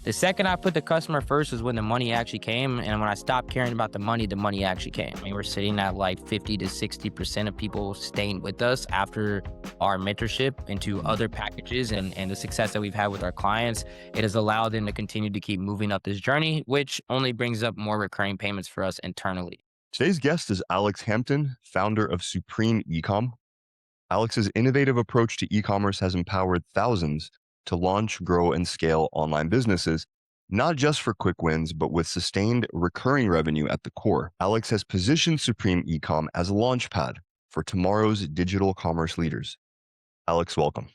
The second I put the customer first is when the money actually came. And when I stopped caring about the money actually came. I mean, we're sitting at like 50 to 60% of people staying with us after our mentorship into other packages and the success that we've had with our clients. It has allowed them to continue to keep moving up this journey, which only brings up more recurring payments for us internally. Today's guest is Alex Hampton, founder of Supreme Ecom. Alex's innovative approach to e-commerce has empowered thousands to launch, grow, and scale online businesses, not just for quick wins, but with sustained recurring revenue at the core. Alex has positioned Supreme Ecom as a launchpad for tomorrow's digital commerce leaders. Alex, welcome.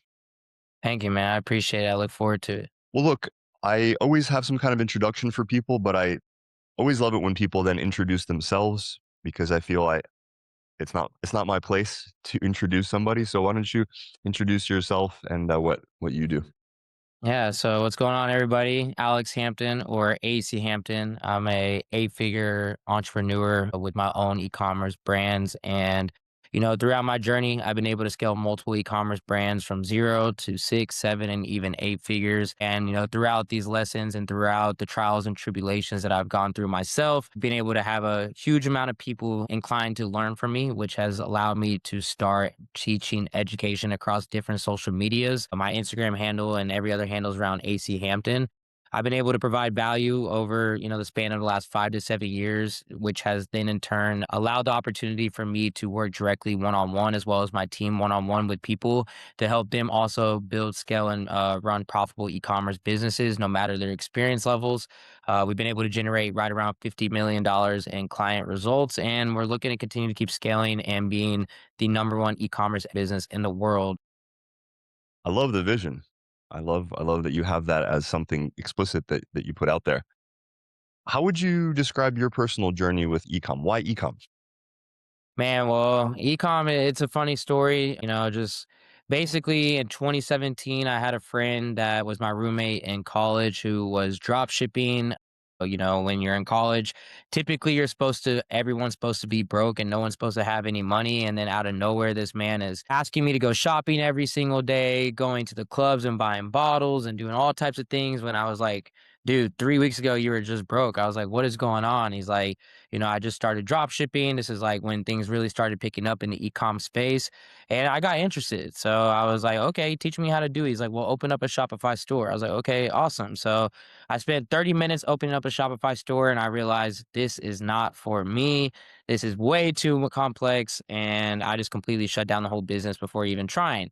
Thank you, man. I appreciate it. I look forward to it. Well, look, I always have some kind of introduction for people, but I always love it when people then introduce themselves because I feel it's not my place to introduce somebody. So why don't you introduce yourself and what you do? Yeah, so what's going on, everybody? Alex Hampton or AC Hampton. I'm a eight-figure entrepreneur with my own e-commerce brands, and throughout my journey, I've been able to scale multiple e-commerce brands from 0 to 6, 7, and even 8 figures. And throughout these lessons and throughout the trials and tribulations that I've gone through myself, being able to have a huge amount of people inclined to learn from me, which has allowed me to start teaching education across different social medias. My Instagram handle and every other handle is around AC Hampton. I've been able to provide value over, the span of the last 5 to 7 years, which has then in turn allowed the opportunity for me to work directly one-on-one as well as my team one-on-one with people to help them also build, scale, and run profitable e-commerce businesses, no matter their experience levels. We've been able to generate right around $50 million in client results, and we're looking to continue to keep scaling and being the number one e-commerce business in the world. I love the vision. I love that you have that as something explicit that you put out there. How would you describe your personal journey with ecom? Why ecom? Man, well, ecom, it's a funny story. Just basically in 2017, I had a friend that was my roommate in college who was drop shipping. When you're in college, typically everyone's supposed to be broke and no one's supposed to have any money. And then out of nowhere, this man is asking me to go shopping every single day, going to the clubs and buying bottles and doing all types of things when I was like, dude, 3 weeks ago, you were just broke. I was like, what is going on? He's like, I just started drop shipping. This is like when things really started picking up in the e-com space. And I got interested. So I was like, okay, teach me how to do it. He's like, well, open up a Shopify store. I was like, okay, awesome. So I spent 30 minutes opening up a Shopify store and I realized this is not for me. This is way too complex. And I just completely shut down the whole business before even trying.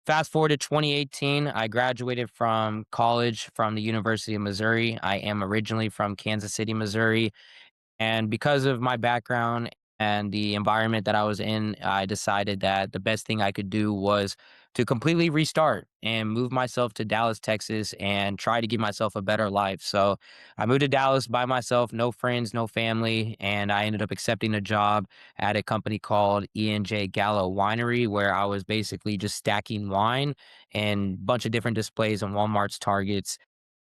Fast forward to 2018, I graduated from college from the University of Missouri. I am originally from Kansas City, Missouri. And because of my background and the environment that I was in, I decided that the best thing I could do was to completely restart and move myself to Dallas, Texas, and try to give myself a better life. So I moved to Dallas by myself, no friends, no family, and I ended up accepting a job at a company called E&J Gallo Winery, where I was basically just stacking wine and a bunch of different displays on Walmart's Targets.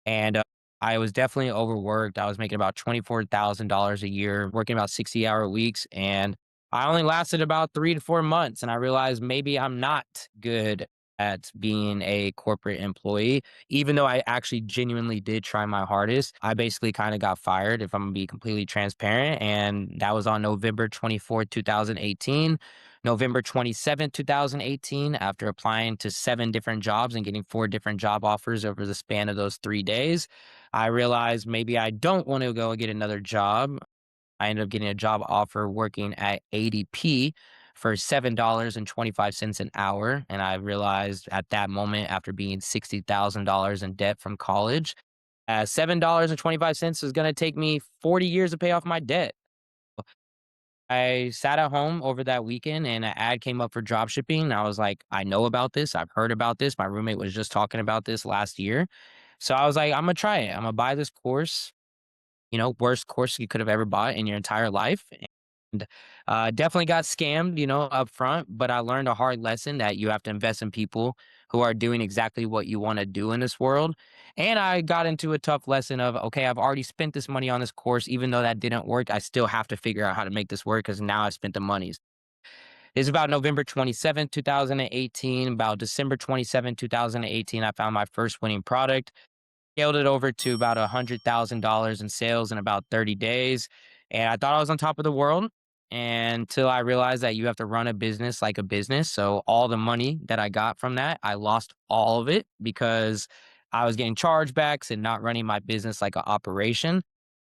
And I was definitely overworked. I was making about $24,000 a year, working about 60-hour weeks. And I only lasted about 3 to 4 months. And I realized maybe I'm not good at being a corporate employee, even though I actually genuinely did try my hardest. I basically kind of got fired, if I'm gonna be completely transparent. And that was on November 24th, 2018. November 27th, 2018, after applying to 7 different jobs and getting 4 different job offers over the span of those 3 days, I realized maybe I don't want to go get another job. I ended up getting a job offer working at ADP for $7.25 an hour. And I realized at that moment, after being $60,000 in debt from college, $7.25 is going to take me 40 years to pay off my debt. I sat at home over that weekend and an ad came up for drop shipping. I was like, I know about this. I've heard about this. My roommate was just talking about this last year. So I was like, I'm gonna try it. I'm gonna buy this course, worst course you could have ever bought in your entire life. And definitely got scammed, up front, but I learned a hard lesson that you have to invest in people who are doing exactly what you want to do in this world. And I got into a tough lesson of, okay, I've already spent this money on this course. Even though that didn't work, I still have to figure out how to make this work because now I spent the money. It's about November 27th, 2018. About December 27th, 2018, I found my first winning product. scaled it over to about $100,000 in sales in about 30 days. And I thought I was on top of the world until I realized that you have to run a business like a business. So all the money that I got from that, I lost all of it because I was getting chargebacks and not running my business like an operation.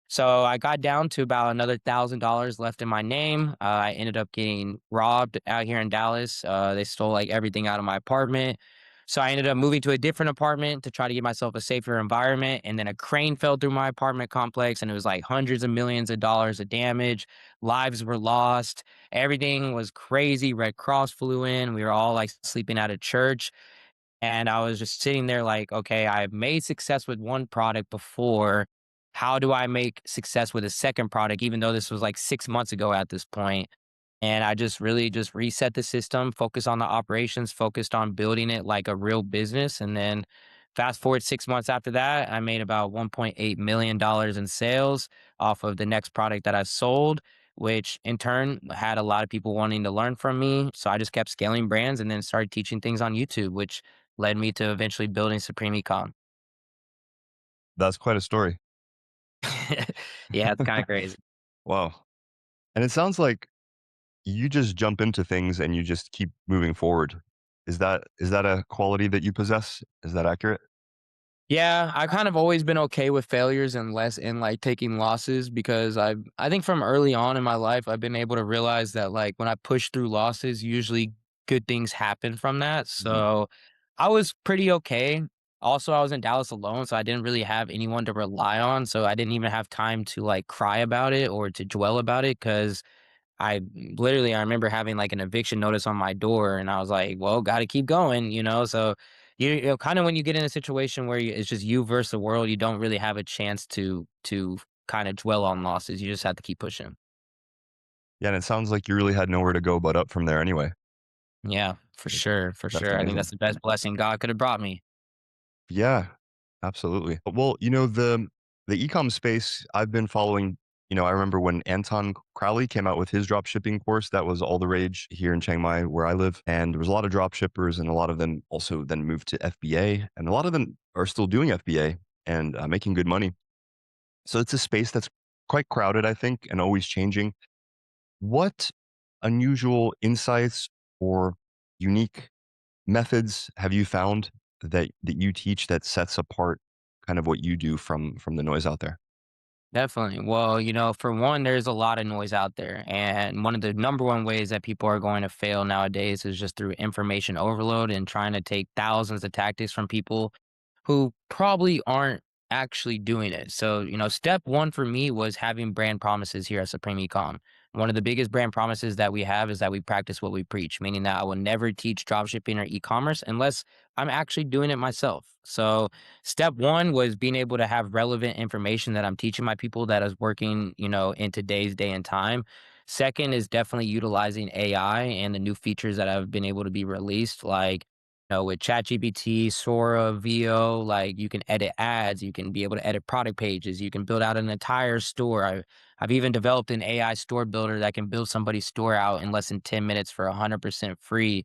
So I got down to about another $1,000 left in my name. I ended up getting robbed out here in Dallas. They stole like everything out of my apartment. So I ended up moving to a different apartment to try to give myself a safer environment. And then a crane fell through my apartment complex and it was like hundreds of millions of dollars of damage. Lives were lost. Everything was crazy. Red Cross flew in. We were all like sleeping at a church. And I was just sitting there like, okay, I've made success with one product before. How do I make success with a second product, even though this was like 6 months ago at this point? And I just really just reset the system, focus on the operations, focused on building it like a real business. And then fast forward 6 months after that, I made about $1.8 million in sales off of the next product that I sold, which in turn had a lot of people wanting to learn from me. So I just kept scaling brands and then started teaching things on YouTube, which led me to eventually building Supreme Ecom. That's quite a story. Yeah, it's kinda crazy. Wow. And it sounds like you just jump into things and you just keep moving forward. Is that a quality that you possess? Is that accurate? Yeah, I've kind of always been okay with failures and less in like taking losses because I think from early on in my life I've been able to realize that like when I push through losses, usually good things happen from that. Mhm. So I was pretty okay. Also, I was in Dallas alone, so I didn't really have anyone to rely on. So I didn't even have time to like cry about it or to dwell about it because I remember having, like, an eviction notice on my door, and I was like, "Well, gotta keep going," you know? So, you know, kinda when you get in a situation where it's just you versus the world, you don't really have a chance to kinda dwell on losses, you just have to keep pushing. Yeah, and it sounds like you really had nowhere to go but up from there anyway. Yeah, for Like, sure, for that's sure. I think that's amazing. the best blessing God could have brought me. Yeah, absolutely. Well, the e-com space I've been following, I remember when Anton Crowley came out with his drop shipping course, that was all the rage here in Chiang Mai where I live. And there was a lot of drop shippers and a lot of them also then moved to FBA and a lot of them are still doing FBA and making good money. So it's a space that's quite crowded, I think, and always changing. What unusual insights or unique methods have you found that you teach that sets apart kind of what you do from the noise out there? Definitely. Well, for one, there's a lot of noise out there. And one of the number one ways that people are going to fail nowadays is just through information overload and trying to take thousands of tactics from people who probably aren't actually doing it. So, step one for me was having brand promises here at Supreme Ecom. One of the biggest brand promises that we have is that we practice what we preach, meaning that I will never teach dropshipping or e-commerce unless I'm actually doing it myself. So, step one was being able to have relevant information that I'm teaching my people that is working, in today's day and time. Second is definitely utilizing AI and the new features that have been able to be released, like with ChatGPT, Sora, VO, like you can edit ads, you can be able to edit product pages, you can build out an entire store. I've even developed an AI store builder that can build somebody's store out in less than 10 minutes for 100% free.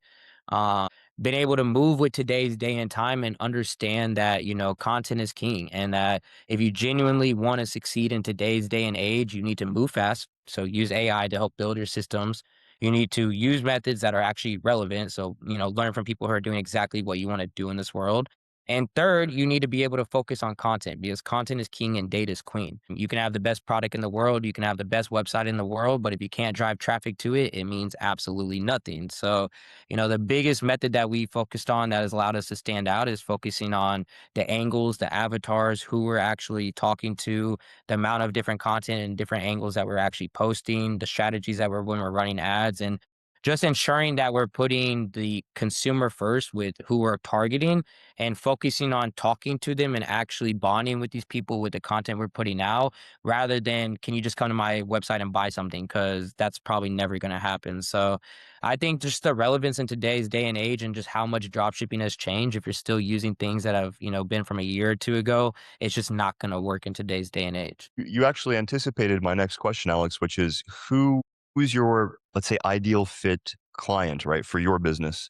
Uh, been able to move with today's day and time and understand that, content is king and that if you genuinely want to succeed in today's day and age, you need to move fast. So use AI to help build your systems. You need to use methods that are actually relevant. So, learn from people who are doing exactly what you want to do in this world. And third, you need to be able to focus on content because content is king and data is queen. You can have the best product in the world, you can have the best website in the world, but if you can't drive traffic to it, it means absolutely nothing. So, the biggest method that we focused on that has allowed us to stand out is focusing on the angles, the avatars, who we're actually talking to, the amount of different content and different angles that we're actually posting, the strategies that we're when we're running ads, and just ensuring that we're putting the consumer first with who we're targeting and focusing on talking to them and actually bonding with these people with the content we're putting out rather than can you just come to my website and buy something because that's probably never going to happen. So I think just the relevance in today's day and age and just how much drop shipping has changed if you're still using things that have been from a year or two ago, it's just not going to work in today's day and age. You actually anticipated my next question, Alex, which is who's your, let's say, ideal fit client, right, for your business,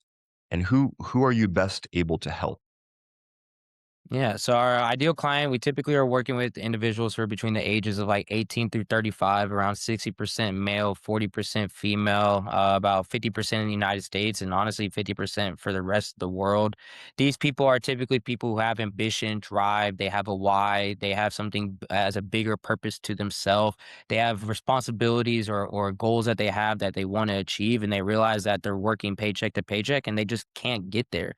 and who are you best able to help? Yeah. So our ideal client, we typically are working with individuals who are between the ages of like 18 through 35, around 60% male, 40% female, about 50% in the United States, and honestly, 50% for the rest of the world. These people are typically people who have ambition, drive, they have a why, they have something as a bigger purpose to themselves. They have responsibilities or goals that they have that they want to achieve, and they realize that they're working paycheck to paycheck and they just can't get there.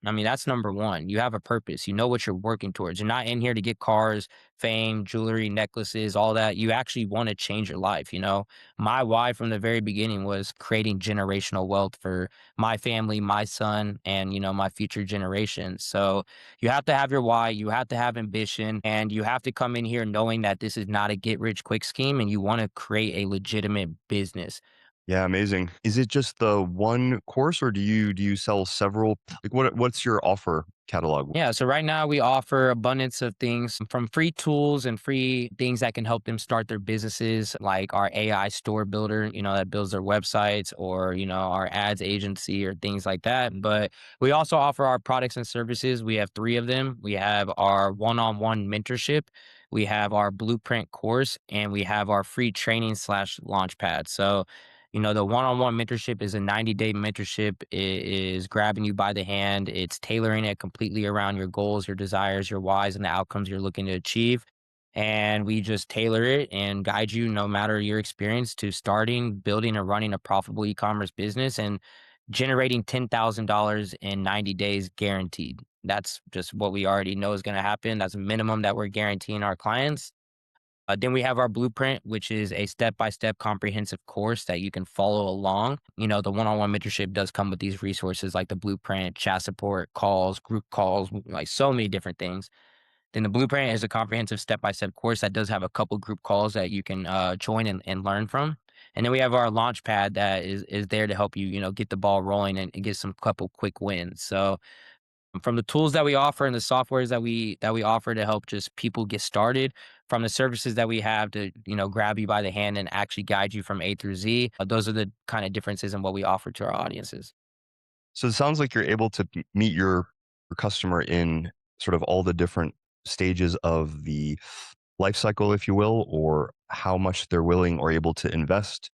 I mean, that's number one. You have a purpose. You know what you're working towards. You're not in here to get cars, fame, jewelry, necklaces, all that. You actually want to change your life. My why from the very beginning was creating generational wealth for my family, my son, and, my future generations. So you have to have your why. You have to have ambition, and you have to come in here knowing that this is not a get rich quick scheme and you want to create a legitimate business. Yeah, amazing. Is it just the one course or do you sell several? Like what's your offer catalog? Yeah, so right now we offer abundance of things from free tools and free things that can help them start their businesses, like our AI store builder, that builds their websites, or, our ads agency or things like that. But we also offer our products and services. We have three of them. We have our one-on-one mentorship, we have our blueprint course, and we have our free training slash launchpad. So the one-on-one mentorship is a 90-day mentorship. It is grabbing you by the hand. It's tailoring it completely around your goals, your desires, your whys, and the outcomes you're looking to achieve. And we just tailor it and guide you no matter your experience to starting, building, or running a profitable e-commerce business and generating $10,000 in 90 days guaranteed. That's just what we already know is going to happen. That's a minimum that we're guaranteeing our clients. Then we have our blueprint, which is a step by step comprehensive course that you can follow along. The one on one mentorship does come with these resources like the blueprint, chat support, calls, group calls, like so many different things. Then the blueprint is a comprehensive step by step course that does have a couple group calls that you can join and learn from. And then we have our launch pad that is there to help you, get the ball rolling and get some couple quick wins. So from the tools that we offer and the softwares that we offer to help just people get started, from the services that we have to grab you by the hand and actually guide you from A through Z. Those are the kind of differences in what we offer to our audiences. So it sounds like you're able to meet your customer in sort of all the different stages of the life cycle, if you will, or how much they're willing or able to invest.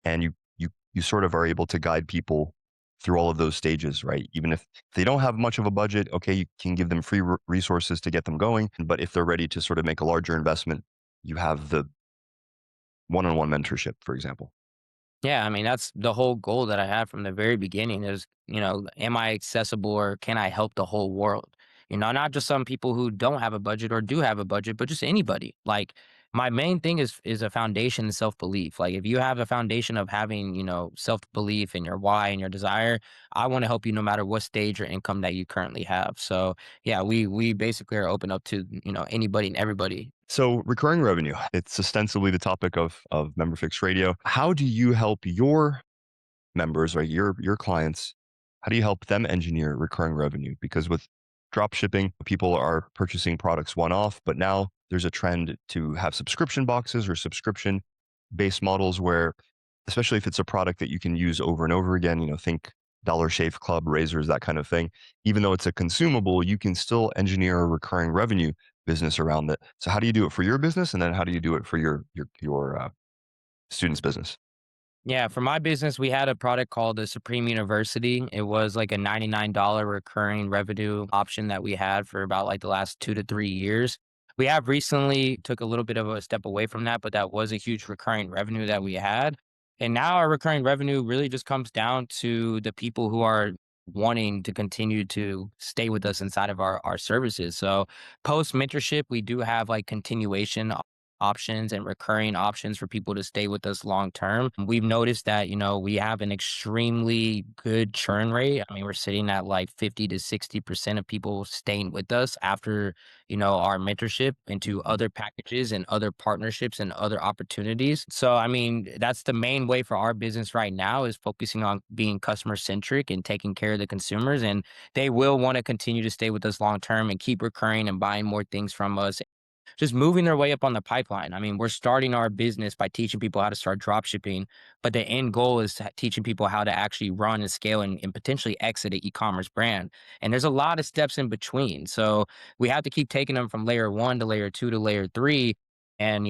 And you sort of are able to guide people through all of those stages, right? Even if they don't have much of a budget, okay, you can give them free resources to get them going. But if they're ready to sort of make a larger investment, you have the one-on-one mentorship, for example. Yeah, I mean, that's the whole goal that I had from the very beginning is, am I accessible or can I help the whole world? Not just some people who don't have a budget or do have a budget, but just anybody. Like my main thing is a foundation and self-belief. Like if you have a foundation of having, self-belief and your why and your desire, I want to help you no matter what stage or income that you currently have. So yeah, we basically are open up to, anybody and everybody. So recurring revenue, it's ostensibly the topic of MemberFix Radio. How do you help your members or your clients, how do you help them engineer recurring revenue? Because with drop shipping, people are purchasing products one off, but now there's a trend to have subscription boxes or subscription based models where, especially if it's a product that you can use over and over again, think Dollar Shave Club, razors, that kind of thing. Even though it's a consumable, you can still engineer a recurring revenue business around it. So how do you do it for your business? And then how do you do it for your students' business? Yeah, for my business, we had a product called the Supreme University. It was like a $99 recurring revenue option that we had for about like the last 2 to 3 years. We have recently took a little bit of a step away from that, but that was a huge recurring revenue that we had. And now our recurring revenue really just comes down to the people who are wanting to continue to stay with us inside of our services. So post mentorship, we do have like continuation options and recurring options for people to stay with us long term. We've noticed that, we have an extremely good churn rate. I mean, we're sitting at like 50 to 60% of people staying with us after, our mentorship into other packages and other partnerships and other opportunities. So, I mean, that's the main way for our business right now is focusing on being customer centric and taking care of the consumers. And they will want to continue to stay with us long term and keep recurring and buying more things from us. just moving their way up on the pipeline. I mean, we're starting our business by teaching people how to start drop shipping, but the end goal is teaching people how to actually run and scale and potentially exit an e-commerce brand. And there's a lot of steps in between. So we have to keep taking them from layer one to layer two to layer three. And,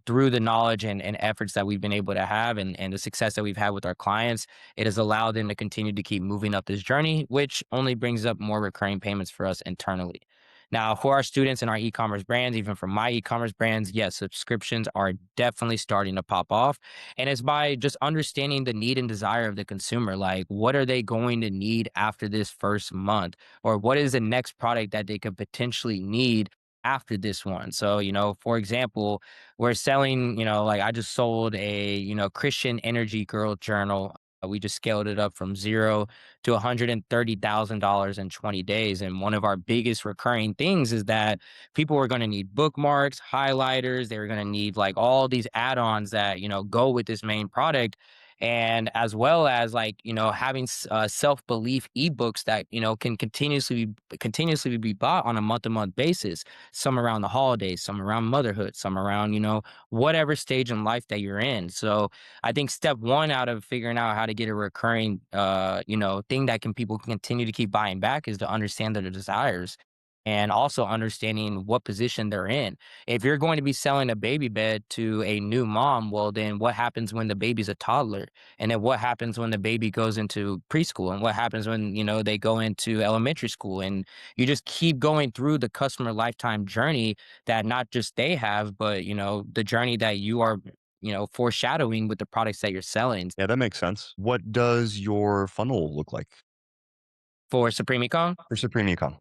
through the knowledge and efforts that we've been able to have and the success that we've had with our clients, it has allowed them to continue to keep moving up this journey, which only brings up more recurring payments for us internally. Now, for our students and our e-commerce brands, even for my e-commerce brands, yes, subscriptions are definitely starting to pop off. And it's by just understanding the need and desire of the consumer. Like, what are they going to need after this first month? Or what is the next product that they could potentially need after this one? So, for example, we're selling, like I just sold a, Christian Energy Girl Journal. We just scaled it up from zero to $130,000 in 20 days. And one of our biggest recurring things is that people were going to need bookmarks, highlighters. They were going to need like all these add ons that, go with this main product. And as well as like, having self belief ebooks that, can continuously be bought on a month to month basis, some around the holidays, some around motherhood, some around, whatever stage in life that you're in. So, I think step one out of figuring out how to get a recurring, thing that people can continue to keep buying back is to understand their desires and also understanding what position they're in. If you're going to be selling a baby bed to a new mom, well, then what happens when the baby's a toddler? And then what happens when the baby goes into preschool? And what happens when, they go into elementary school? And you just keep going through the customer lifetime journey that not just they have, but, the journey that you are foreshadowing with the products that you're selling. Yeah, that makes sense. What does your funnel look like For Supreme Ecom, for Supreme Ecom?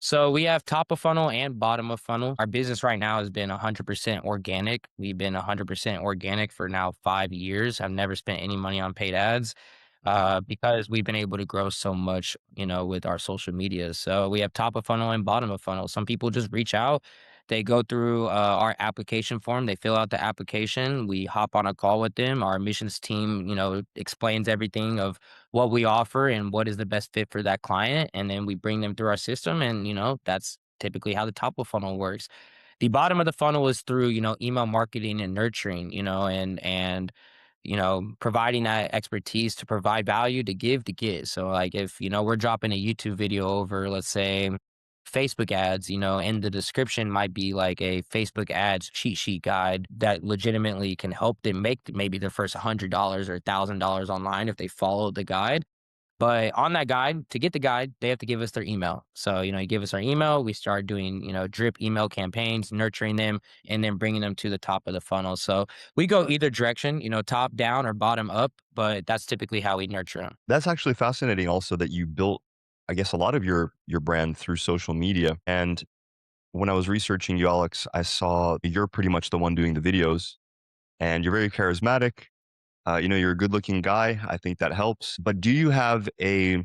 so we have top of funnel and bottom of funnel. Our business right now has been 100% organic. We've been 100% organic for now 5 years. I've never spent any money on paid ads because we've been able to grow so much, with our social media. So we have top of funnel and bottom of funnel. Some people just reach out. They go through our application form. They fill out the application. We hop on a call with them. Our admissions team, explains everything of what we offer and what is the best fit for that client. And then we bring them through our system. And, that's typically how the top of funnel works. The bottom of the funnel is through, email marketing and nurturing, providing that expertise to provide value, to give, to get. So like if, we're dropping a YouTube video over, let's say, Facebook ads, and the description might be like a Facebook ads cheat sheet guide that legitimately can help them make maybe their first $100 or $1,000 online if they follow the guide. But on that guide, to get the guide, they have to give us their email. So, you give us our email, we start doing, drip email campaigns, nurturing them, and then bringing them to the top of the funnel. So we go either direction, top down or bottom up, but that's typically how we nurture them. That's actually fascinating also that you built, I guess, a lot of your brand through social media. And when I was researching you, Alex, I saw you're pretty much the one doing the videos and you're very charismatic. You're a good looking guy. I think that helps. But do you have a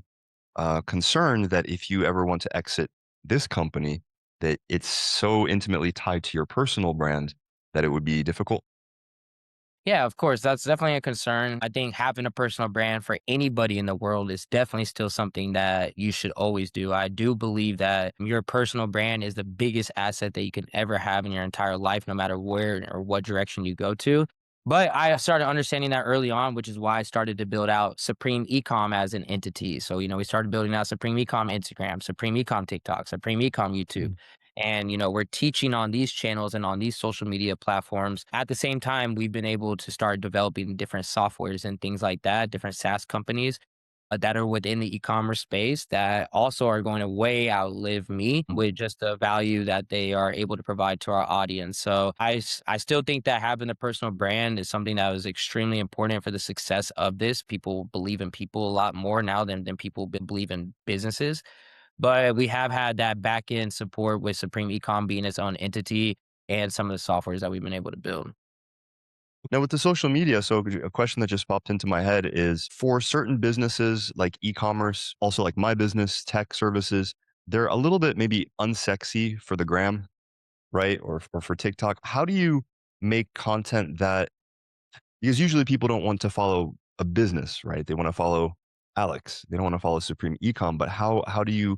concern that if you ever want to exit this company, that it's so intimately tied to your personal brand that it would be difficult? Yeah, of course. That's definitely a concern. I think having a personal brand for anybody in the world is definitely still something that you should always do. I do believe that your personal brand is the biggest asset that you can ever have in your entire life, no matter where or what direction you go to. But I started understanding that early on, which is why I started to build out Supreme Ecom as an entity. So, we started building out Supreme Ecom Instagram, Supreme Ecom TikTok, Supreme Ecom YouTube. And, we're teaching on these channels and on these social media platforms. At the same time, we've been able to start developing different softwares and things like that, different SaaS companies that are within the e-commerce space that also are going to way outlive me with just the value that they are able to provide to our audience. So I still think that having a personal brand is something that was extremely important for the success of this. People believe in people a lot more now than people believe in businesses. But we have had that back end support with Supreme Ecom being its own entity and some of the softwares that we've been able to build. Now, with the social media, so a question that just popped into my head is for certain businesses like e commerce, also like my business, tech services, they're a little bit maybe unsexy for the gram, right? Or for TikTok. How do you make content that, because usually people don't want to follow a business, right? They want to follow Alex. They don't want to follow Supreme Ecom. But how do you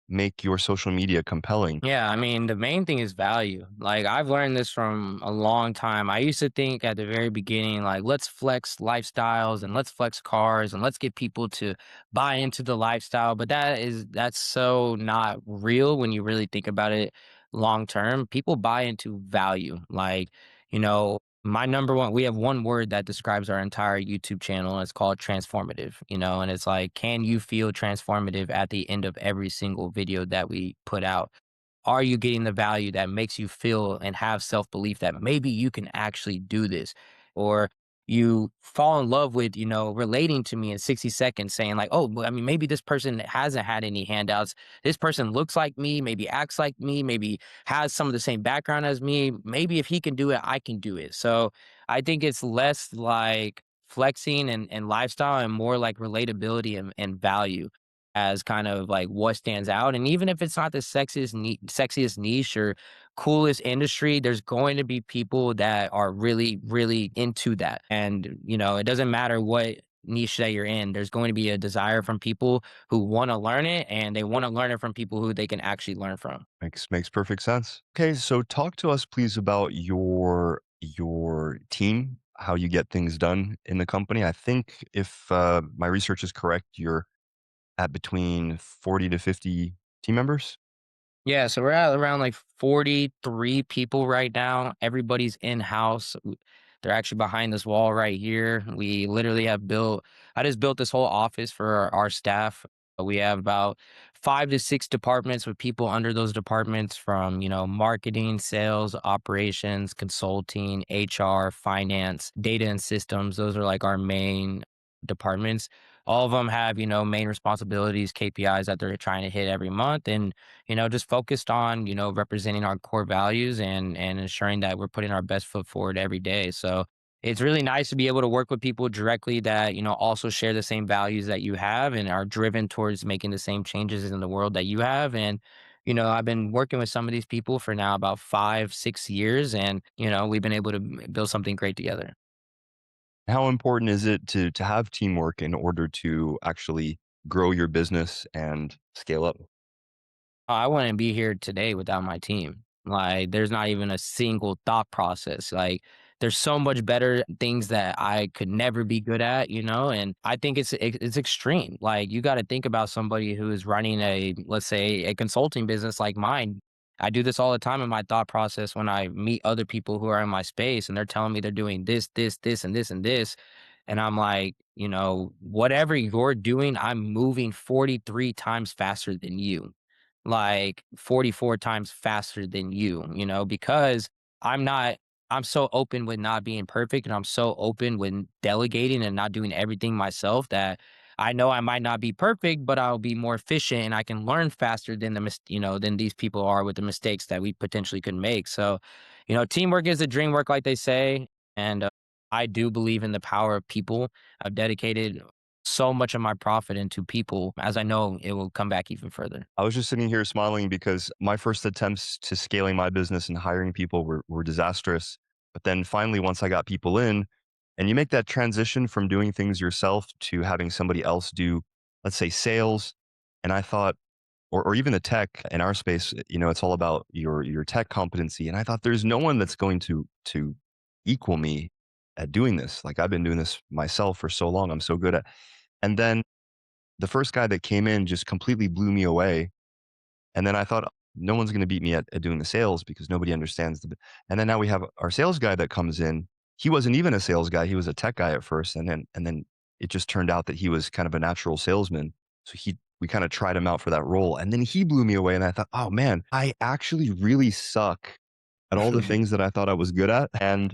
make your social media compelling? Yeah, I mean, the main thing is value. Like, I've learned this from a long time. I used to think at the very beginning, like, let's flex lifestyles and let's flex cars and let's get people to buy into the lifestyle. But that's so not real when you really think about it long term. People buy into value. Like, my number one, we have one word that describes our entire YouTube channel, and it's called transformative, and it's like, can you feel transformative at the end of every single video that we put out? Are you getting the value that makes you feel and have self-belief that maybe you can actually do this? Or you fall in love with, relating to me in 60 seconds saying like, oh, well, I mean, maybe this person hasn't had any handouts. This person looks like me, maybe acts like me, maybe has some of the same background as me. Maybe if he can do it, I can do it. So I think it's less like flexing and lifestyle and more like relatability and value as kind of like what stands out. And even if it's not the sexiest niche or coolest industry, there's going to be people that are really, really into that. And, it doesn't matter what niche that you're in, there's going to be a desire from people who want to learn it, and they want to learn it from people who they can actually learn from. Makes perfect sense. Okay, so talk to us please about your team, how you get things done in the company. I think if my research is correct, you're at between 40 to 50 team members. Yeah, so we're at around like 43 people right now. Everybody's in house. They're actually behind this wall right here. We literally I just built this whole office for our staff. We have about 5 to 6 departments with people under those departments from, marketing, sales, operations, consulting, HR, finance, data and systems. Those are like our main departments. All of them have, main responsibilities, KPIs that they're trying to hit every month. And just focused on, representing our core values and ensuring that we're putting our best foot forward every day. So it's really nice to be able to work with people directly that, also share the same values that you have and are driven towards making the same changes in the world that you have. And, I've been working with some of these people for now about 5, 6 years, and, we've been able to build something great together. How important is it to have teamwork in order to actually grow your business and scale up? I wouldn't be here today without my team. Like, there's not even a single thought process. Like, there's so much better things that I could never be good at, and I think it's extreme. Like, you got to think about somebody who is running let's say, a consulting business like mine. I do this all the time in my thought process when I meet other people who are in my space and they're telling me they're doing this, this, this, and this, and this. And I'm like, whatever you're doing, I'm moving 43 times faster than you, like 44 times faster than you, because I'm not, I'm so open with not being perfect, and I'm so open with delegating and not doing everything myself that I know I might not be perfect, but I'll be more efficient and I can learn faster than than these people are with the mistakes that we potentially could make. So, teamwork is a dream work, like they say. And I do believe in the power of people. I've dedicated so much of my profit into people, as I know it will come back even further. I was just sitting here smiling because my first attempts to scaling my business and hiring people were disastrous. But then finally, once I got people in, and you make that transition from doing things yourself to having somebody else do, let's say, sales. And I thought, or even the tech in our space, it's all about your tech competency. And I thought there's no one that's going to equal me at doing this. Like I've been doing this myself for so long. I'm so good at. And then the first guy that came in just completely blew me away, and then I thought, no one's gonna beat me at doing the sales because nobody understands and then now we have our sales guy that comes in. He wasn't even a sales guy, he was a tech guy at first, and then it just turned out that he was kind of a natural salesman. So we kinda tried him out for that role, and then he blew me away, and I thought, "Oh, man, I actually really suck at all the things that I thought I was good at." And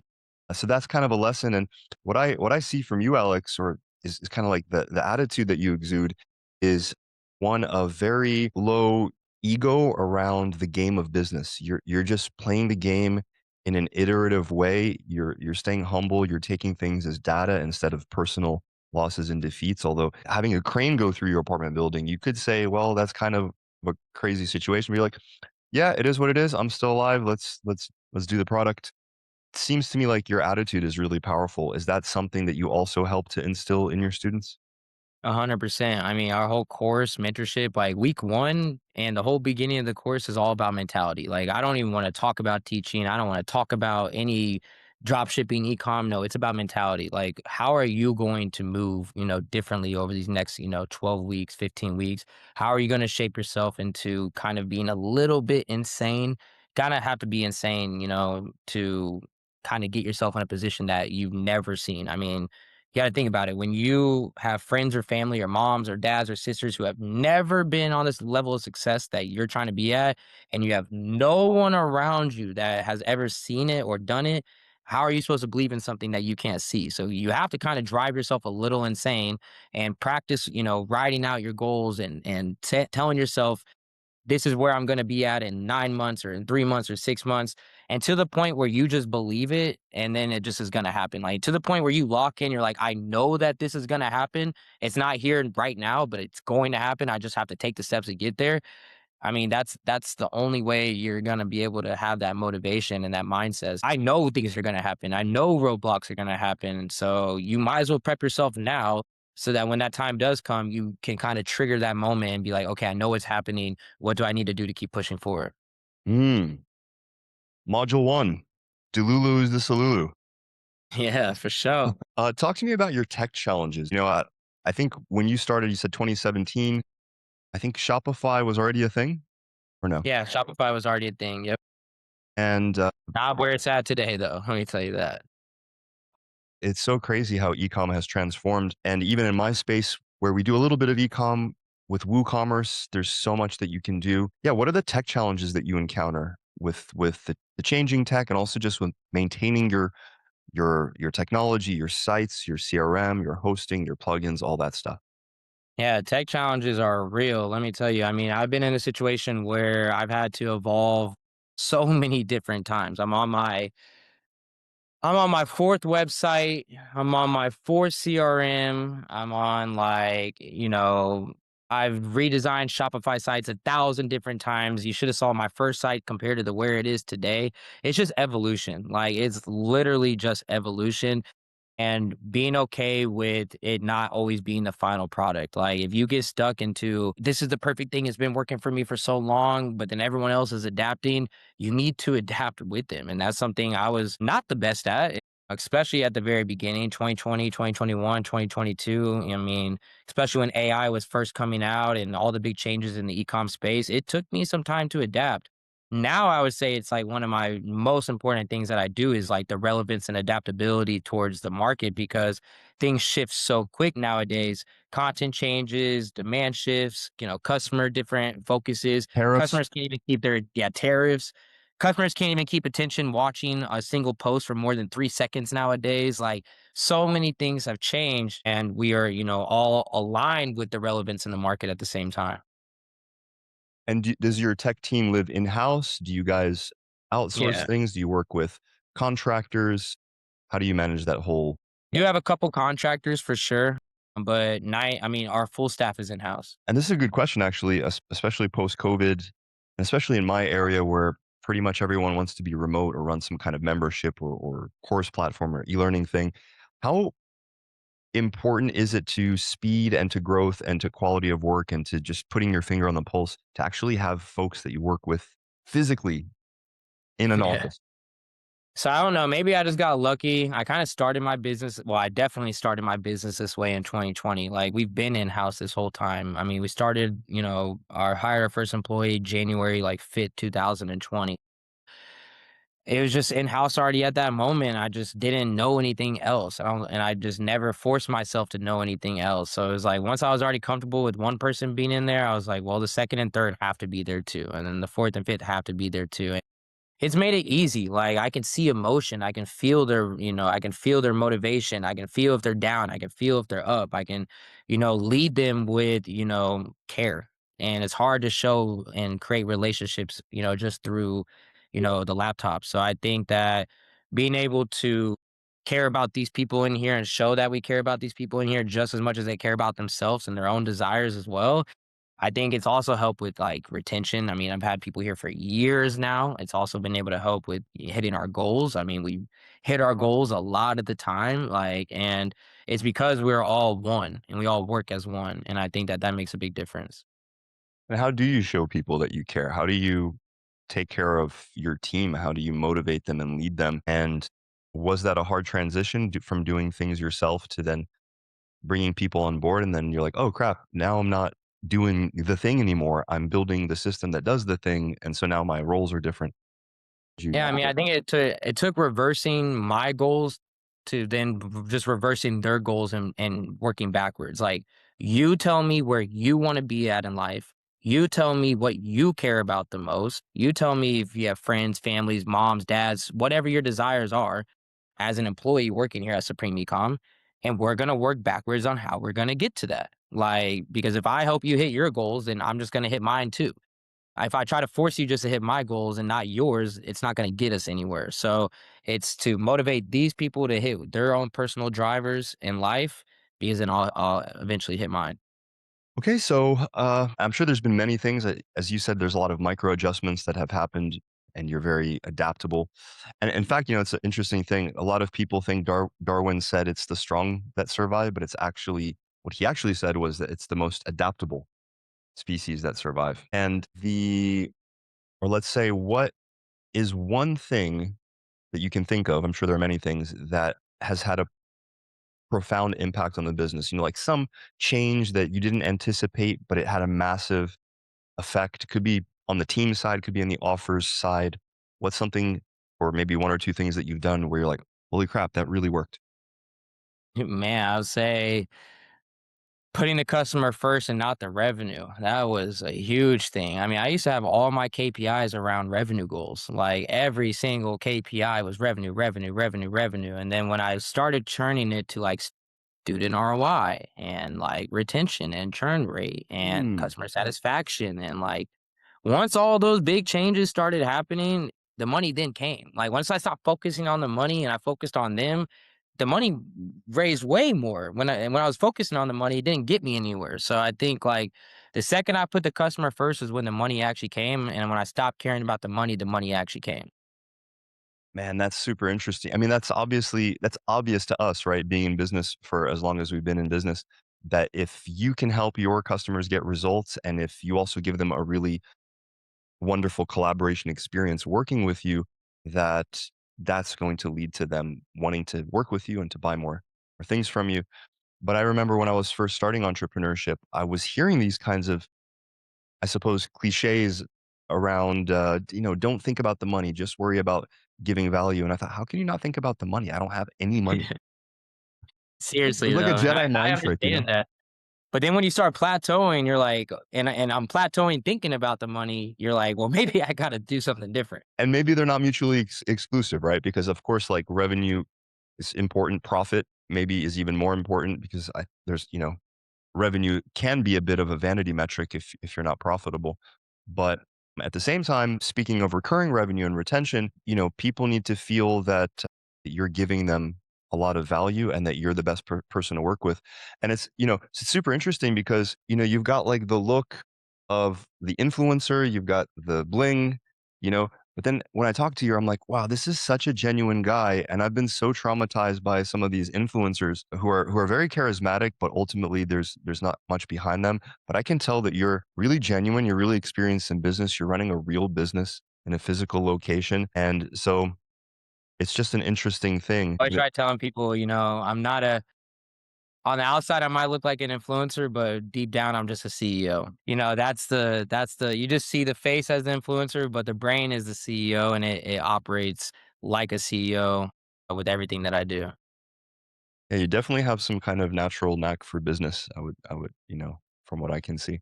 so that's kind of a lesson. And what I see from you, Alex, or is kind of like the attitude that you exude is one of very low ego around the game of business. You're just playing the game in an iterative way. You're staying humble. You're taking things as data instead of personal losses and defeats. Although having a crane go through your apartment building, you could say, well, that's kind of a crazy situation. But you're like, yeah, it is what it is. I'm still alive. Let's do the product. Seems to me like your attitude is really powerful. Is that something that you also help to instill in your students? 100%. I mean, our whole course, mentorship, like week 1 and the whole beginning of the course is all about mentality. Like, I don't even wanna talk about teaching. I don't wanna talk about any drop shipping, e-com. No, it's about mentality. Like, how are you going to move, differently over these next, 12 weeks, 15 weeks? How are you gonna shape yourself into kind of being a little bit insane? Gotta have to be insane, to kinda get yourself in a position that you've never seen. I mean, you gotta think about it. When you have friends or family or moms or dads or sisters who have never been on this level of success that you're trying to be at, and you have no one around you that has ever seen it or done it, how are you supposed to believe in something that you can't see? So you have to kind of drive yourself a little insane and practice, writing out your goals and telling yourself this is where I'm gonna be at in 9 months or in 3 months or 6 months, and to the point where you just believe it, and then it just is gonna happen, like, to the point where you lock in, you're like, "I know that this is gonna happen. It's not here and right now, but it's going to happen. I just have to take the steps to get there." I mean, that's the only way you're gonna be able to have that motivation and that mindset. I know things are gonna happen. I know roadblocks are gonna happen. So you might as well prep yourself now so that when that time does come, you can kind of trigger that moment and be like, okay, I know it's happening. What do I need to do to keep pushing forward? Mm. Module one, Delulu is the Salulu. Yeah, for sure. Talk to me about your tech challenges. I think when you started, you said 2017. I think Shopify was already a thing, or no? Yeah, Shopify was already a thing. Yep. And Not where it's at today, though. Let me tell you that. it's so crazy how ecom has transformed. And even in my space, where we do a little bit of ecom with WooCommerce, there's so much that you can do. Yeah, what are the tech challenges that you encounter with the changing tech, and also just with maintaining your technology, your sites, your CRM, your hosting, your plugins, all that stuff? Yeah, tech challenges are real. Let me tell you. I mean, I've been in a situation where I've had to evolve so many different times. I'm on my fourth website. I'm on my fourth CRM. I'm on I've redesigned Shopify sites 1,000 different times. You should have saw my first site compared to where it is today. It's just evolution. Like it's literally just evolution and being okay with it not always being the final product. Like if you get stuck into this is the perfect thing, it's been working for me for so long, but then everyone else is adapting, you need to adapt with them. And that's something I was not the best at, especially at the very beginning, 2020, 2021, 2022. I mean, especially when AI was first coming out and all the big changes in the ecom space, it took me some time to adapt. Now I would say it's like one of my most important things that I do is like the relevance and adaptability towards the market because things shift so quick nowadays. Content changes, demand shifts, customer different focuses. Tariffs. Customers can't even keep their tariffs. Customers can't even keep attention watching a single post for more than 3 seconds nowadays. Like so many things have changed and we are, all aligned with the relevance in the market at the same time. And does your tech team live in house? Do you guys outsource Yeah. things? Do you work with contractors? How do you manage that whole? You have a couple contractors for sure, but I mean, our full staff is in-house. And this is a good question, actually, especially post COVID, and especially in my area where pretty much everyone wants to be remote or run some kind of membership or course platform or e-learning thing. How important is it to speed and to growth and to quality of work and to just putting your finger on the pulse to actually have folks that you work with physically in an Yeah. office? So I don't know, maybe I just got lucky. I kinda started my business I definitely started my business this way in 2020. Like, we've been in-house this whole time. I mean, we started, hired our first employee January, 5th, 2020. It was just in-house already at that moment. I just didn't know anything else. I just never forced myself to know anything else. So it was like once I was already comfortable with one person being in there, I was like, well, the second and third have to be there too. And then the fourth and fifth have to be there too. It's made it easy. Like I can see emotion. I can feel I can feel their motivation. I can feel if they're down. I can feel if they're up. I can, lead them with, care. And it's hard to show and create relationships, just through, the laptop. So I think that being able to care about these people in here and show that we care about these people in here just as much as they care about themselves and their own desires as well, I think it's also helped with like retention. I mean, I've had people here for years now. It's also been able to help with hitting our goals. I mean, we hit our goals a lot of the time, like, and it's because we're all one and we all work as one. And I think that that makes a big difference. And how do you show people that you care? How do you take care of your team? How do you motivate them and lead them? And was that a hard transition from doing things yourself to then bringing people on board? And then you're like, oh crap, now I'm not doing the thing anymore. I'm building the system that does the thing. And so now my roles are different. You Yeah, I mean, I think it took reversing my goals to then just reversing their goals and working backwards. Like, you tell me where you want to be at in life. You tell me what you care about the most. You tell me if you have friends, families, moms, dads, whatever your desires are as an employee working here at Supreme Ecom, and we're gonna work backwards on how we're gonna get to that. Like, because if I help you hit your goals, then I'm just gonna hit mine too. If I try to force you just to hit my goals and not yours, it's not going to get us anywhere. So it's to motivate these people to hit their own personal drivers in life, because then I'll eventually hit mine. Okay, so I'm sure there's been many things. As you said, there's a lot of micro adjustments that have happened, and you're very adaptable. And in fact, it's an interesting thing. A lot of people think Darwin said it's the strong that survive, but it's actually what he actually said was that it's the most adaptable species that survive. Or let's say, what is one thing that you can think of? I'm sure there are many things that has had a profound impact on the business. Like some change that you didn't anticipate, but it had a massive effect. Could be on the team side, could be on the offers side. What's something, or maybe one or two things that you've done where you're like, holy crap, that really worked? Man, I would say putting the customer first and not the revenue. That was a huge thing. I mean, I used to have all my KPIs around revenue goals. Like, every single KPI was revenue, revenue, revenue, revenue. And then when I started churning it to like student ROI and like retention and churn rate and Hmm. customer satisfaction, and like once all those big changes started happening, the money then came. Like, once I stopped focusing on the money and I focused on them, the money raised way more. When I was focusing on the money, it didn't get me anywhere. So I think like the second I put the customer first was when the money actually came, and when I stopped caring about the money actually came. Man, that's super interesting. I mean, that's obvious to us, right? Being in business for as long as we've been in business, that if you can help your customers get results, and if you also give them a really wonderful collaboration experience working with you, that that's going to lead to them wanting to work with you and to buy more things from you. But I remember when I was first starting entrepreneurship, I was hearing these kinds of, I suppose, cliches around, don't think about the money, just worry about giving value. And I thought, how can you not think about the money? I don't have any money. It Seriously was like a though, and Jedi I mind trick. understand that. But then when you start plateauing, you're like, and I'm plateauing thinking about the money, you're like, well, maybe I gotta do something different. And maybe they're not mutually exclusive, right? Because of course, like revenue is important, profit maybe is even more important because there's, revenue can be a bit of a vanity metric if you're not profitable. But at the same time, speaking of recurring revenue and retention, people need to feel that you're giving them a lot of value and that you're the best person to work with. And it's super interesting because, you've got like the look of the influencer, you've got the bling, you know, but then when I talk to you, I'm like, wow, this is such a genuine guy. And I've been so traumatized by some of these influencers who are very charismatic, but ultimately there's not much behind them. But I can tell that you're really genuine, you're really experienced in business, you're running a real business in a physical location. And so it's just an interesting thing. I try telling people, I'm not a on the outside I might look like an influencer, but deep down I'm just a CEO. That's the you just see the face as the influencer, but the brain is the CEO, and it operates like a CEO with everything that I do. Yeah, you definitely have some kind of natural knack for business. I would, from what I can see.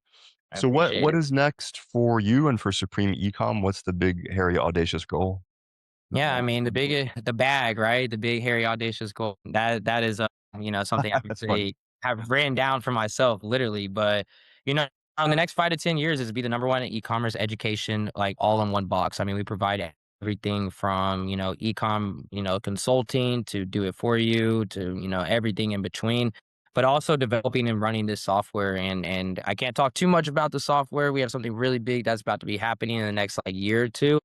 I So what appreciate what it. is next for you and for Supreme Ecom? What's the big, hairy, audacious goal? Yeah, I mean, the bag, right? The big, hairy, audacious goal. That is, something I would That's funny. say have written down for myself, literally. But you know, in the next 5 to 10 years, is to be the number one in e-commerce education, like all in one box. I mean, we provide everything from consulting to do it for you to everything in between. but also developing and running this software. And I can't talk too much about the software. We have something really big that's about to be happening in the next like year or two,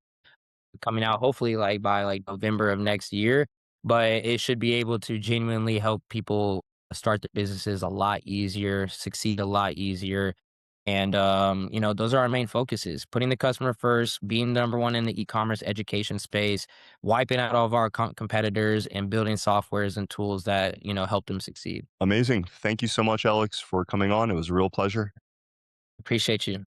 coming out hopefully like by like November of next year. But it should be able to genuinely help people start their businesses a lot easier, succeed a lot easier. And those are our main focuses: putting the customer first, being number one in the e-commerce education space, wiping out all of our competitors, and building softwares and tools that help them succeed. Amazing. Thank you so much, Alex, for coming on. It was a real pleasure. Appreciate you.